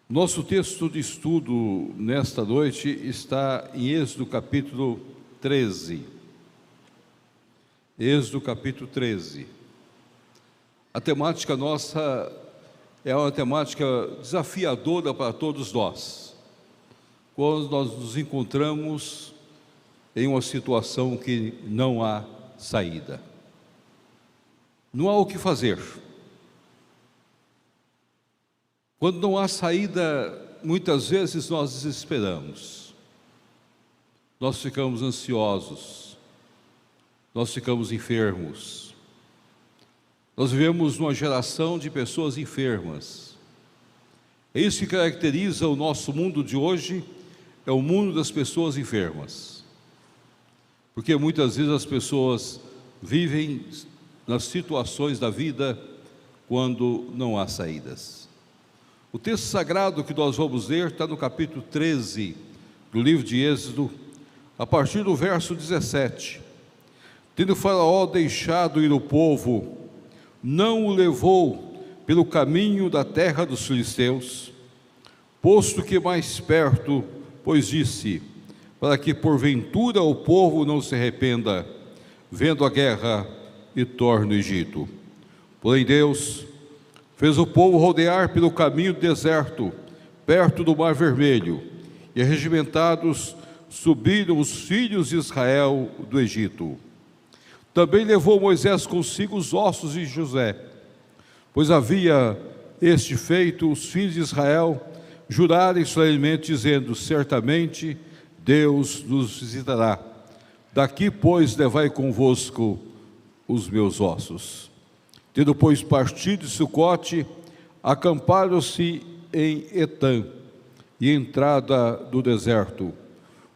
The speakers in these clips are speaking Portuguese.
Nosso texto de estudo nesta noite está em Êxodo capítulo 13. Êxodo capítulo 13. A temática nossa é uma temática desafiadora para todos nós, quando nós nos encontramos em uma situação que não há saída. Não há o que fazer. Quando não há saída, muitas vezes nós desesperamos, nós ficamos ansiosos, nós ficamos enfermos. Nós vivemos numa geração de pessoas enfermas. É isso que caracteriza o nosso mundo de hoje, é o mundo das pessoas enfermas. Porque muitas vezes as pessoas vivem nas situações da vida quando não há saídas. O texto sagrado que nós vamos ler está no capítulo 13 do livro de Êxodo, a partir do verso 17. Tendo Faraó deixado ir o povo, não o levou pelo caminho da terra dos filisteus, posto que mais perto, pois disse, para que porventura o povo não se arrependa, vendo a guerra e torne o Egito. Porém Deus fez o povo rodear pelo caminho do deserto, perto do Mar Vermelho, e arregimentados subiram os filhos de Israel do Egito. Também levou Moisés consigo os ossos de José, pois havia este feito os filhos de Israel jurarem solenemente, dizendo, certamente Deus nos visitará. Daqui, pois, levai convosco os meus ossos. Tendo, pois, partido de Sucote, acamparam-se em Etã, e entrada do deserto.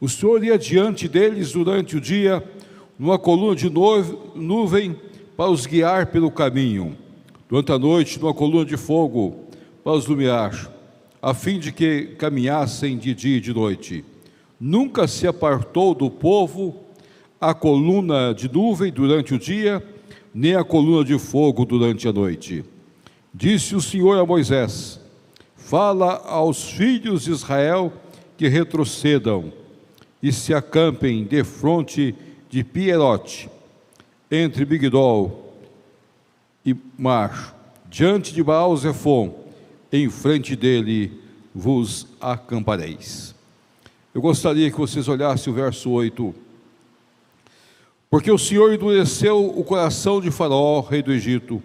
O Senhor ia diante deles durante o dia, numa coluna de nuvem, para os guiar pelo caminho. Durante a noite, numa coluna de fogo, para os iluminar, a fim de que caminhassem de dia e de noite. Nunca se apartou do povo a coluna de nuvem durante o dia, nem a coluna de fogo durante a noite. Disse o Senhor a Moisés, fala aos filhos de Israel que retrocedam e se acampem defronte de Pierote, entre Migdol e Mar, diante de Baal-Zefon, em frente dele vos acampareis. Eu gostaria que vocês olhassem o verso 8. Porque o Senhor endureceu o coração de Faraó, rei do Egito,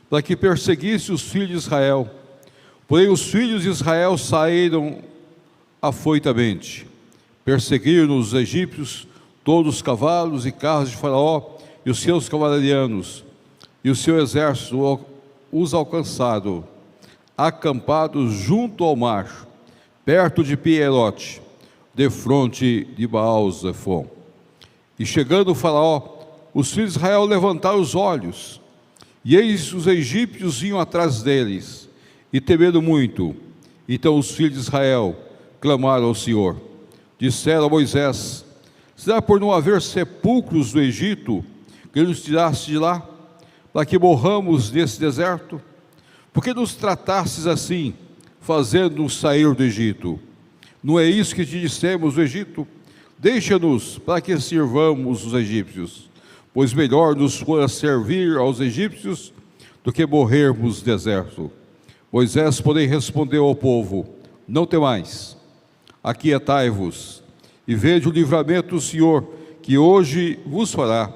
para que perseguisse os filhos de Israel. Porém os filhos de Israel saíram afoitamente. Perseguiram os egípcios, todos os cavalos e carros de Faraó e os seus cavalarianos, e o seu exército os alcançaram, acampados junto ao mar, perto de Pierote, defronte de Baal-Zefon. E chegando o Faraó, os filhos de Israel levantaram os olhos, e eis os egípcios vinham atrás deles, e temeram muito. Então os filhos de Israel clamaram ao Senhor. Disseram a Moisés, será por não haver sepulcros no Egito, que nos tiraste de lá, para que morramos nesse deserto? Por que nos tratastes assim, fazendo-nos sair do Egito? Não é isso que te dissemos no Egito? Deixa-nos para que sirvamos os egípcios, pois melhor nos fora servir aos egípcios do que morrermos no deserto. Moisés, porém, respondeu ao povo, não temais, aquietai-vos, e vede o livramento do Senhor, que hoje vos fará,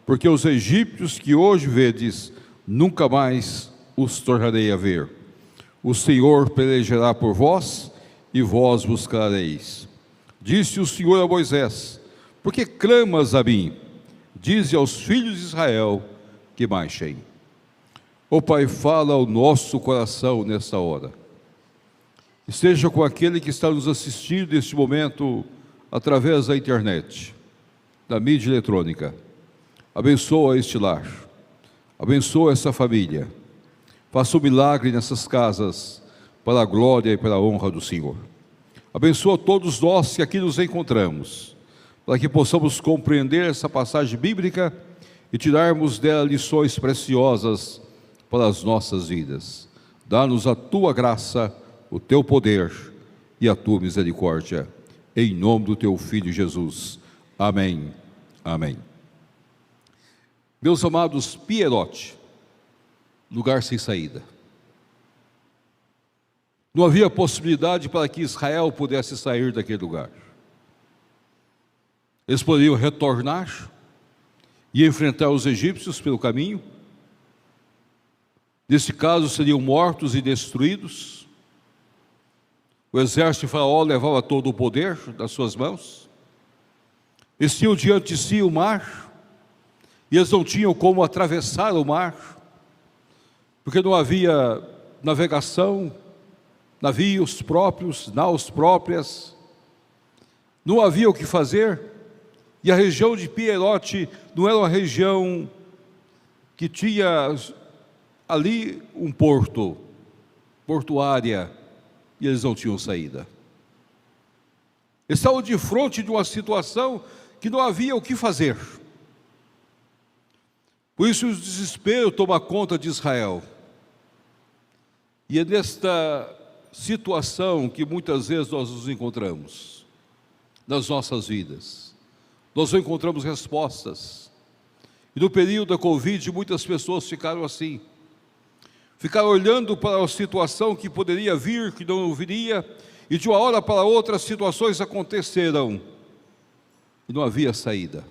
porque os egípcios que hoje vedes, nunca mais os tornarei a ver. O Senhor pelejará por vós, e vós buscareis. Disse o Senhor a Moisés, por que clamas a mim? Dize aos filhos de Israel que marchem. Ó Pai, fala ao nosso coração nesta hora. Esteja com aquele que está nos assistindo neste momento através da internet, da mídia eletrônica. Abençoa este lar, abençoa essa família. Faça um milagre nessas casas para a glória e para a honra do Senhor. Abençoa todos nós que aqui nos encontramos, para que possamos compreender essa passagem bíblica e tirarmos dela lições preciosas para as nossas vidas. Dá-nos a Tua graça, o teu poder e a tua misericórdia. Em nome do teu Filho Jesus. Amém. Amém. Meus amados, Pierote, lugar sem saída. Não havia possibilidade para que Israel pudesse sair daquele lugar. Eles poderiam retornar e enfrentar os egípcios pelo caminho. Nesse caso, seriam mortos e destruídos. O exército de Faraó levava todo o poder nas suas mãos. Eles tinham diante de si o mar, e eles não tinham como atravessar o mar, porque não havia navegação, navios próprios, naus próprias, não havia o que fazer. E a região de Pierote não era uma região que tinha ali um portuária, e eles não tinham saída. Eles estavam de frente de uma situação que não havia o que fazer. Por isso o desespero toma conta de Israel. E é nesta situação que muitas vezes nós nos encontramos, nas nossas vidas. Nós não encontramos respostas. E no período da Covid, muitas pessoas ficaram assim. Ficaram olhando para a situação que poderia vir, que não viria, e de uma hora para outra as situações aconteceram. E não havia saída.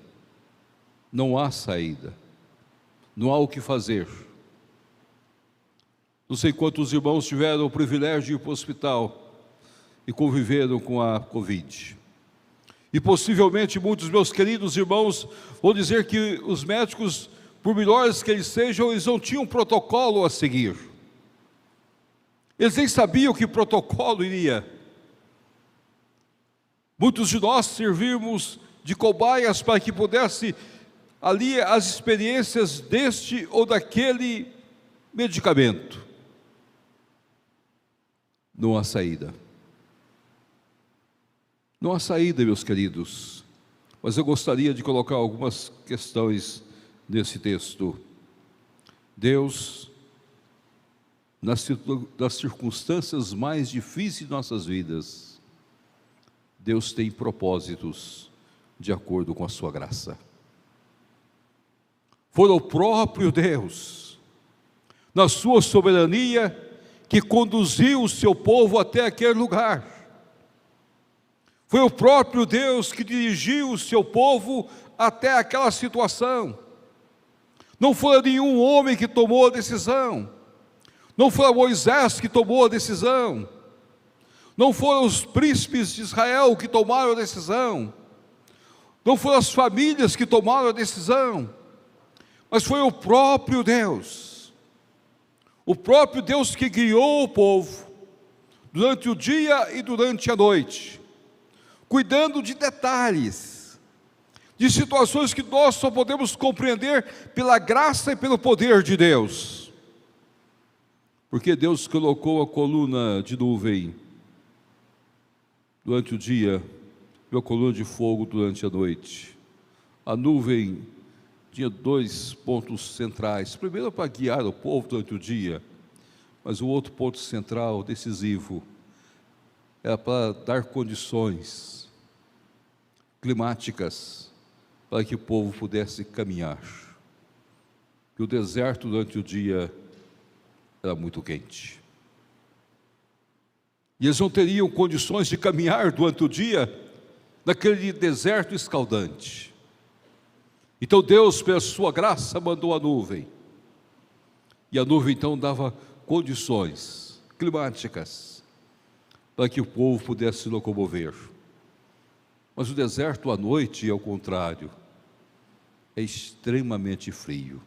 Não há saída. Não há o que fazer. Não sei quantos irmãos tiveram o privilégio de ir para o hospital e conviveram com a Covid. E possivelmente muitos meus queridos irmãos vão dizer que os médicos, por melhores que eles sejam, eles não tinham um protocolo a seguir. Eles nem sabiam que protocolo iria. Muitos de nós servimos de cobaias para que pudesse ali as experiências deste ou daquele medicamento. Não há saída. Não há saída, meus queridos. Mas eu gostaria de colocar algumas questões nesse texto. Deus, nas circunstâncias mais difíceis de nossas vidas, Deus tem propósitos de acordo com a sua graça. Foi o próprio Deus, na sua soberania, que conduziu o seu povo até aquele lugar. Foi o próprio Deus que dirigiu o seu povo até aquela situação. Não foi nenhum homem que tomou a decisão. Não foi Moisés que tomou a decisão. Não foram os príncipes de Israel que tomaram a decisão. Não foram as famílias que tomaram a decisão. Mas foi o próprio Deus. O próprio Deus que guiou o povo durante o dia e durante a noite, cuidando de detalhes, de situações que nós só podemos compreender pela graça e pelo poder de Deus. Porque Deus colocou a coluna de nuvem durante o dia e a coluna de fogo durante a noite. A nuvem tinha dois pontos centrais. Primeiro, para guiar o povo durante o dia, mas o outro ponto central, decisivo, era para dar condições climáticas para que o povo pudesse caminhar. E o deserto durante o dia era muito quente. E eles não teriam condições de caminhar durante o dia naquele deserto escaldante. Então Deus, pela sua graça, mandou a nuvem. E a nuvem então dava condições climáticas para que o povo pudesse se locomover. Mas o deserto à noite, ao contrário, é extremamente frio.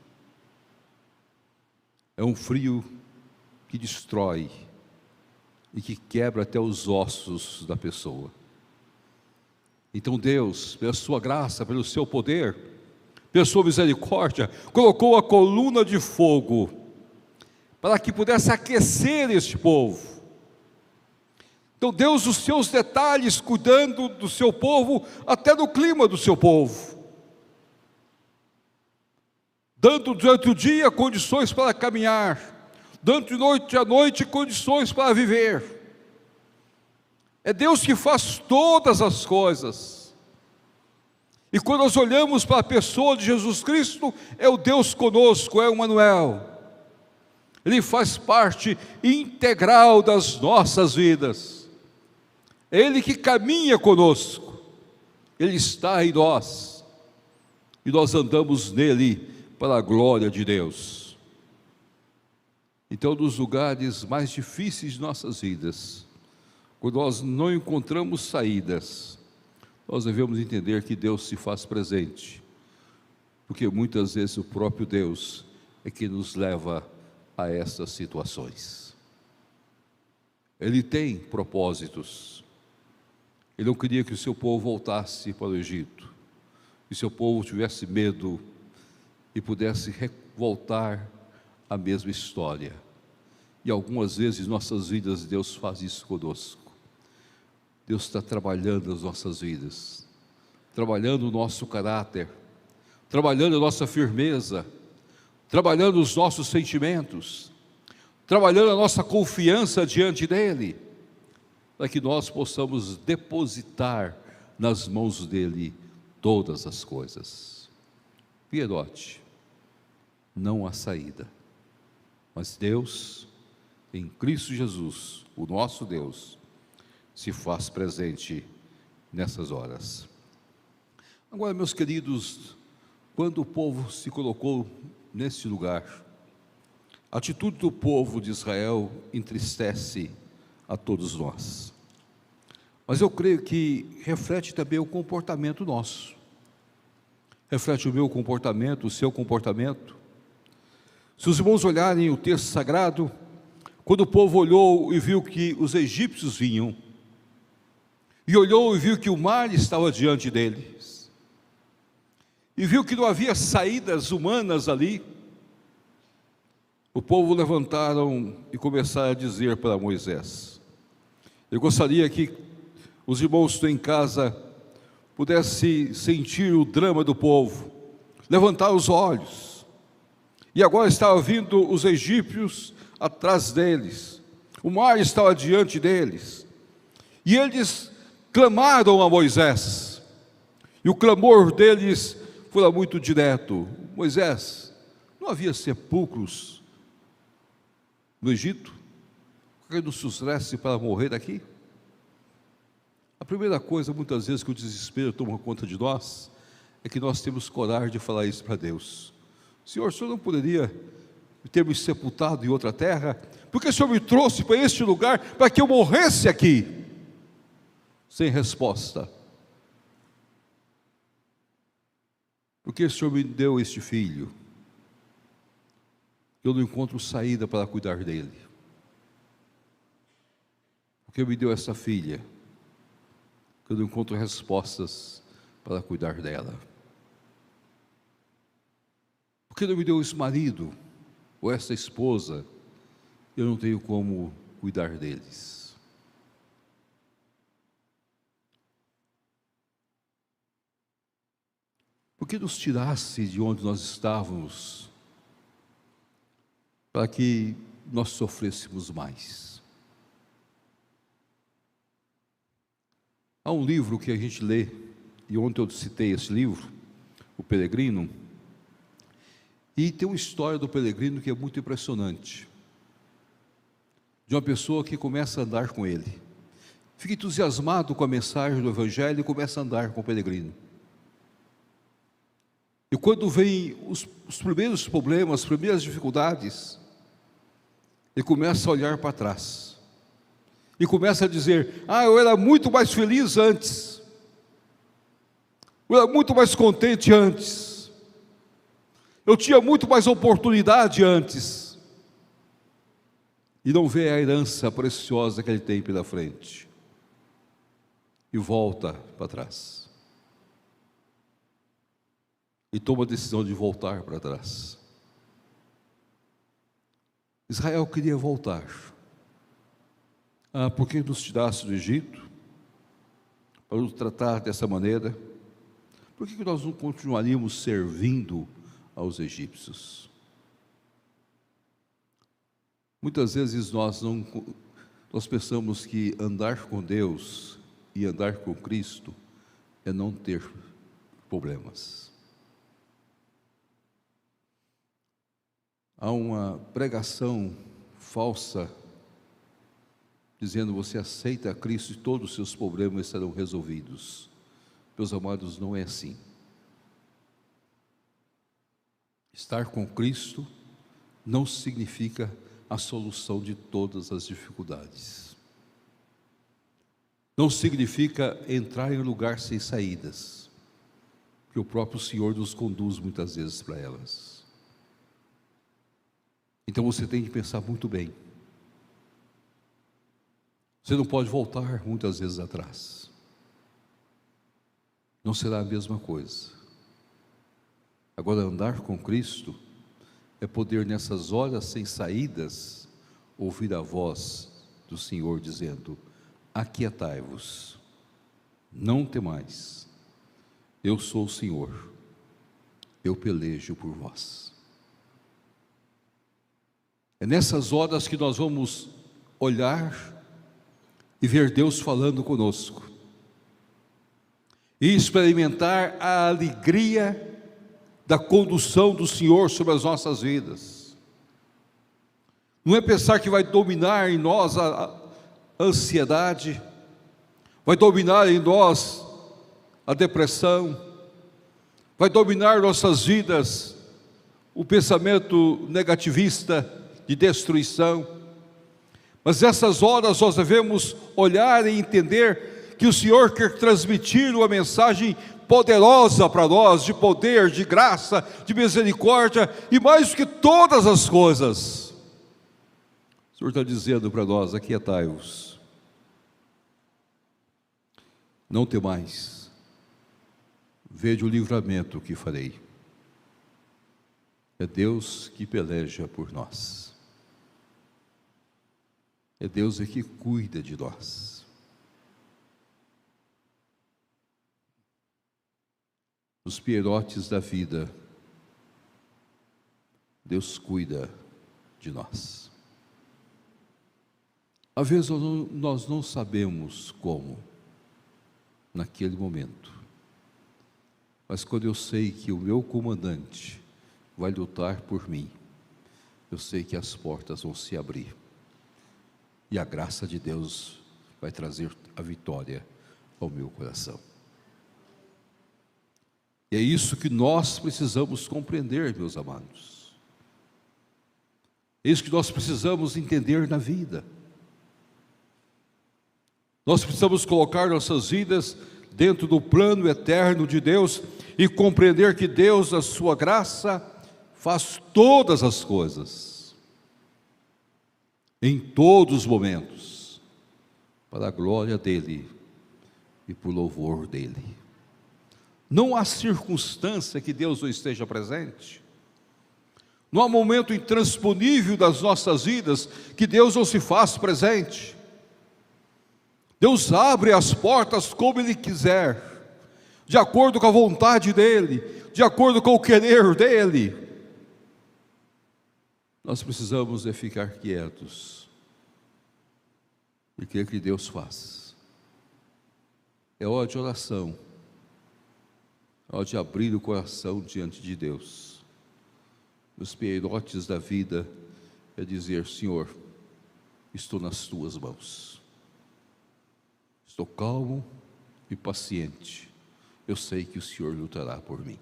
É um frio que destrói e que quebra até os ossos da pessoa. Então Deus, pela sua graça, pelo seu poder, pela sua misericórdia, colocou a coluna de fogo para que pudesse aquecer este povo. Então Deus, os seus detalhes, cuidando do seu povo, até do clima do seu povo, dando durante o dia condições para caminhar, dando de noite a noite condições para viver. É Deus que faz todas as coisas. E quando nós olhamos para a pessoa de Jesus Cristo, é o Deus conosco, é o Emmanuel. Ele faz parte integral das nossas vidas. É Ele que caminha conosco. Ele está em nós. E nós andamos nele para a glória de Deus. Então, nos lugares mais difíceis de nossas vidas, quando nós não encontramos saídas, nós devemos entender que Deus se faz presente, porque muitas vezes o próprio Deus é que nos leva a essas situações. Ele tem propósitos. Ele não queria que o seu povo voltasse para o Egito, que o seu povo tivesse medo e pudesse voltar à mesma história. E algumas vezes em nossas vidas Deus faz isso conosco. Deus está trabalhando as nossas vidas, trabalhando o nosso caráter, trabalhando a nossa firmeza, trabalhando os nossos sentimentos, trabalhando a nossa confiança diante dEle, para que nós possamos depositar nas mãos dEle todas as coisas. Piedote, não há saída, mas Deus, em Cristo Jesus, o nosso Deus, se faz presente nessas horas. Agora, meus queridos, quando o povo se colocou nesse lugar, a atitude do povo de Israel entristece a todos nós. Mas eu creio que reflete também o comportamento nosso. Reflete o meu comportamento, o seu comportamento. Se os irmãos olharem o texto sagrado, quando o povo olhou e viu que os egípcios vinham, e olhou e viu que o mar estava diante deles, e viu que não havia saídas humanas ali, o povo levantaram e começaram a dizer para Moisés. Eu gostaria que os irmãos que estão em casa pudessem sentir o drama do povo, levantar os olhos, e agora estavam vindo os egípcios atrás deles, o mar estava diante deles, e eles clamaram a Moisés, e o clamor deles foi muito direto. Moisés, não havia sepulcros no Egito? Por que nos trouxeste para morrer aqui? A primeira coisa, muitas vezes, que o desespero toma conta de nós, é que nós temos coragem de falar isso para Deus. Senhor, o Senhor não poderia ter me sepultado em outra terra? Porque o Senhor me trouxe para este lugar para que eu morresse aqui? Sem resposta. Porque o Senhor me deu este filho, eu não encontro saída para cuidar dele. Porque me deu essa filha, eu não encontro respostas para cuidar dela. Porque não me deu esse marido, ou essa esposa, eu não tenho como cuidar deles. Por que nos tirasse de onde nós estávamos, para que nós sofrêssemos mais? Há um livro que a gente lê, e ontem eu citei esse livro, O Peregrino, e tem uma história do peregrino que é muito impressionante, de uma pessoa que começa a andar com ele, fica entusiasmado com a mensagem do Evangelho e começa a andar com o peregrino. E quando vem os primeiros problemas, as primeiras dificuldades, ele começa a olhar para trás, e começa a dizer, eu era muito mais feliz antes, eu era muito mais contente antes, eu tinha muito mais oportunidade antes, e não vê a herança preciosa que ele tem pela frente, e volta para trás. E toma a decisão de voltar para trás. Israel queria voltar. Por que nos tiraste do Egito? Para nos tratar dessa maneira? Por que nós não continuaríamos servindo aos egípcios? Muitas vezes nós não Nós pensamos que andar com Deus e andar com Cristo é não ter problemas. Há uma pregação falsa dizendo: você aceita a Cristo e todos os seus problemas serão resolvidos. Meus amados, não é assim. Estar com Cristo não significa a solução de todas as dificuldades. Não significa entrar em um lugar sem saídas, que o próprio Senhor nos conduz muitas vezes para elas. Então você tem que pensar muito bem. Você não pode voltar muitas vezes atrás. Não será a mesma coisa. Agora, andar com Cristo é poder, nessas horas sem saídas, ouvir a voz do Senhor dizendo: aquietai-vos, não temais, eu sou o Senhor, eu pelejo por vós. É nessas horas que nós vamos olhar e ver Deus falando conosco, e experimentar a alegria da condução do Senhor sobre as nossas vidas. Não é pensar que vai dominar em nós a ansiedade, vai dominar em nós a depressão, vai dominar nossas vidas o pensamento negativista de destruição. Mas nessas horas nós devemos olhar e entender que o Senhor quer transmitir uma mensagem poderosa para nós, de poder, de graça, de misericórdia, e mais do que todas as coisas, o Senhor está dizendo para nós: aquietai-vos, não temais, vede o livramento que farei. É Deus que peleja por nós, é Deus que cuida de nós. Nos pierotes da vida, Deus cuida de nós. Às vezes nós não sabemos como, naquele momento, mas quando eu sei que o meu comandante vai lutar por mim, eu sei que as portas vão se abrir, e a graça de Deus vai trazer a vitória ao meu coração. E é isso que nós precisamos compreender, meus amados. É isso que nós precisamos entender na vida. Nós precisamos colocar nossas vidas dentro do plano eterno de Deus e compreender que Deus, a sua graça, faz todas as coisas, em todos os momentos, para a glória dEle e por louvor dEle. Não há circunstância que Deus não esteja presente. Não há momento intransponível das nossas vidas que Deus não se faz presente. Deus abre as portas como Ele quiser, de acordo com a vontade dEle, de acordo com o querer dEle. Nós precisamos de ficar quietos, porque é o que Deus faz. É hora de oração, é hora de abrir o coração diante de Deus. Nos pierotes da vida é dizer: Senhor, estou nas tuas mãos, estou calmo e paciente, eu sei que o Senhor lutará por mim.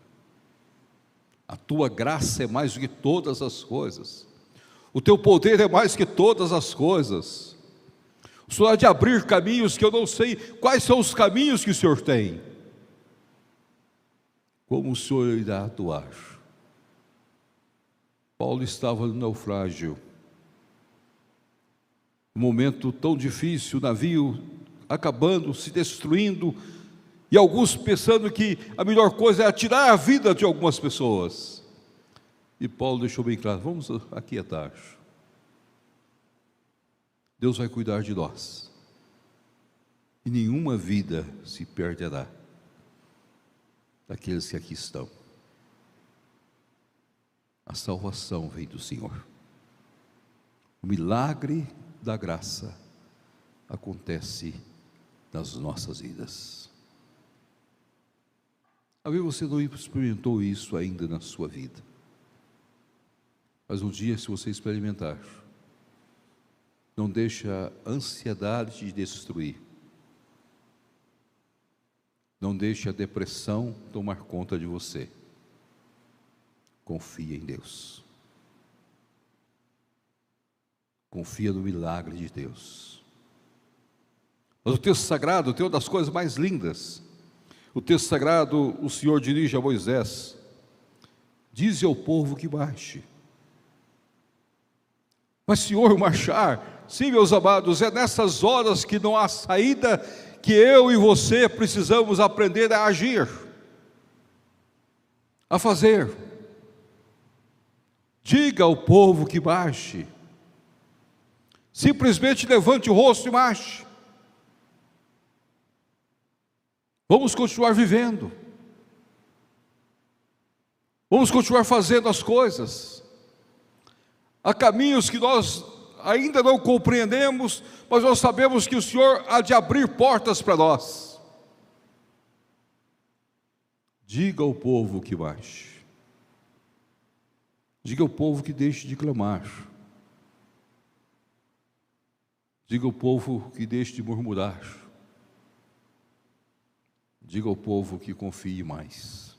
A tua graça é mais do que todas as coisas, o teu poder é mais que todas as coisas. O Senhor há de abrir caminhos que eu não sei quais são os caminhos que o Senhor tem. Como o Senhor irá atuar? Paulo estava no naufrágio, um momento tão difícil, o navio acabando, se destruindo, e alguns pensando que a melhor coisa é tirar a vida de algumas pessoas. E Paulo deixou bem claro: vamos aquietar. Deus vai cuidar de nós, e nenhuma vida se perderá daqueles que aqui estão. A salvação vem do Senhor. O milagre da graça acontece nas nossas vidas. Talvez você não experimentou isso ainda na sua vida, mas um dia, se você experimentar, não deixe a ansiedade te destruir, não deixe a depressão tomar conta de você. Confia em Deus, confia no milagre de Deus. Mas o texto sagrado tem uma das coisas mais lindas. O texto sagrado, o Senhor dirige a Moisés: dize ao povo que marche. Mas, Senhor, marchar? Sim, meus amados, é nessas horas que não há saída, que eu e você precisamos aprender a agir, a fazer. Diga ao povo que marche. Simplesmente levante o rosto e marche. Vamos continuar vivendo. Vamos continuar fazendo as coisas. Há caminhos que nós ainda não compreendemos, mas nós sabemos que o Senhor há de abrir portas para nós. Diga ao povo que marche. Diga ao povo que deixe de clamar. Diga ao povo que deixe de murmurar. Diga ao povo que confie mais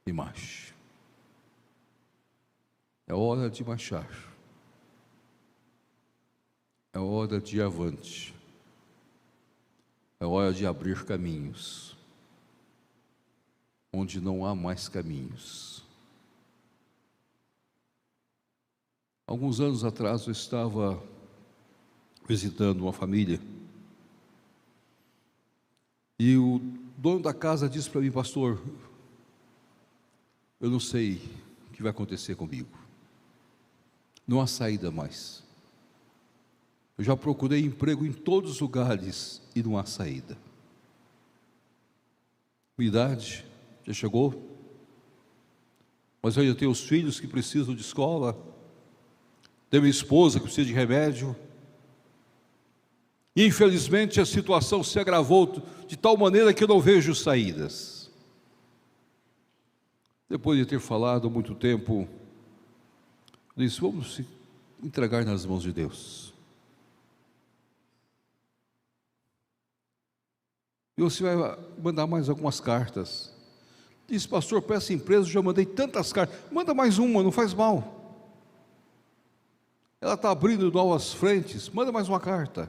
e marche. É hora de marchar. É hora de ir avante. É hora de abrir caminhos onde não há mais caminhos. Alguns anos atrás eu estava visitando uma família e o dono da casa disse para mim: pastor, eu não sei o que vai acontecer comigo, não há saída mais. Eu já procurei emprego em todos os lugares e não há saída. Minha idade já chegou, mas eu ainda tenho os filhos que precisam de escola, tenho minha esposa que precisa de remédio, e infelizmente a situação se agravou de tal maneira que eu não vejo saídas. Depois de ter falado muito tempo, eu disse: vamos se entregar nas mãos de Deus. E você vai mandar mais algumas cartas. Disse: pastor, para essa empresa eu já mandei tantas cartas. Manda mais uma, não faz mal. Ela está abrindo novas frentes, manda mais uma carta.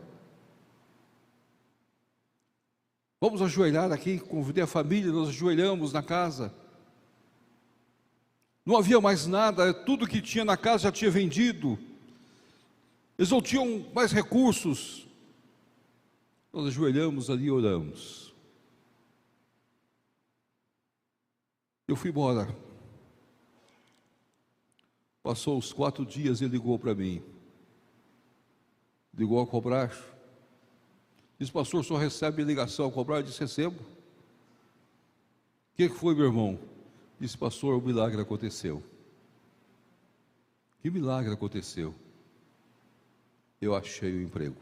Vamos ajoelhar aqui, convidei a família, nós ajoelhamos na casa. Não havia mais nada, tudo que tinha na casa já tinha vendido. Eles não tinham mais recursos. Nós ajoelhamos ali e oramos. Eu fui embora. Passou os 4 dias e ele ligou para mim. Ligou a cobrar. Disse: pastor, só recebe ligação a cobrar? Eu disse: recebo. O que foi, meu irmão? Disse: pastor, o milagre aconteceu. Que milagre aconteceu? Eu achei o emprego.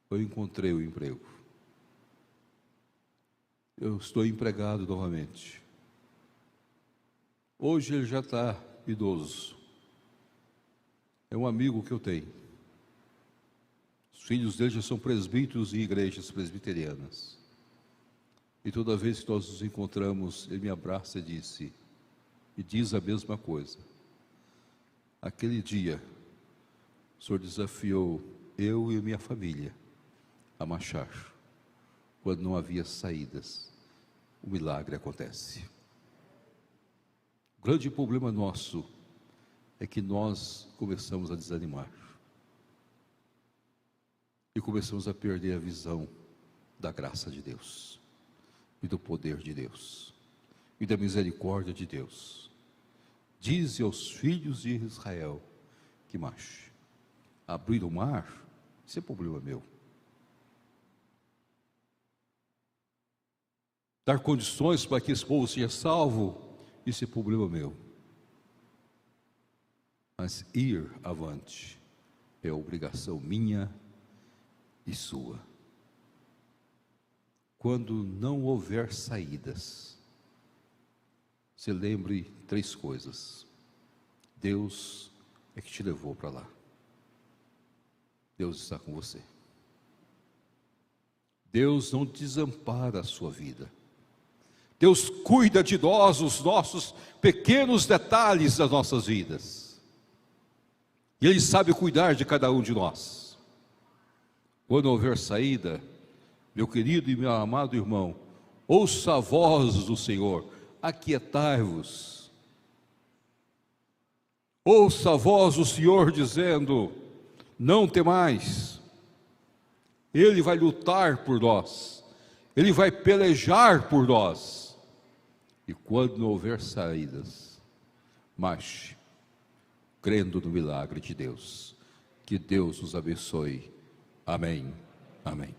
Eu encontrei o emprego. Eu estou empregado novamente. Hoje ele já está idoso. É um amigo que eu tenho. Os filhos dele já são presbíteros em igrejas presbiterianas. E toda vez que nós nos encontramos, ele me abraça e diz a mesma coisa. Aquele dia, o Senhor desafiou eu e minha família a marchar. Quando não havia saídas, o milagre acontece. O grande problema nosso é que nós começamos a desanimar. E começamos a perder a visão da graça de Deus, e do poder de Deus, e da misericórdia de Deus. Dize aos filhos de Israel que marche. Abrir o mar, isso é problema meu. Dar condições para que esse povo seja salvo, isso é problema meu. Mas ir avante é obrigação minha e sua. Quando não houver saídas, se lembre 3 coisas. Deus é que te levou para lá. Deus está com você. Deus não desampara a sua vida. Deus cuida de nós, os nossos pequenos detalhes das nossas vidas. E Ele sabe cuidar de cada um de nós. Quando houver saída, meu querido e meu amado irmão, ouça a voz do Senhor, aquietai-vos. Ouça a voz do Senhor dizendo: não temais. Ele vai lutar por nós, Ele vai pelejar por nós. E quando não houver saídas, marche, crendo no milagre de Deus. Que Deus nos abençoe. Amém. Amém.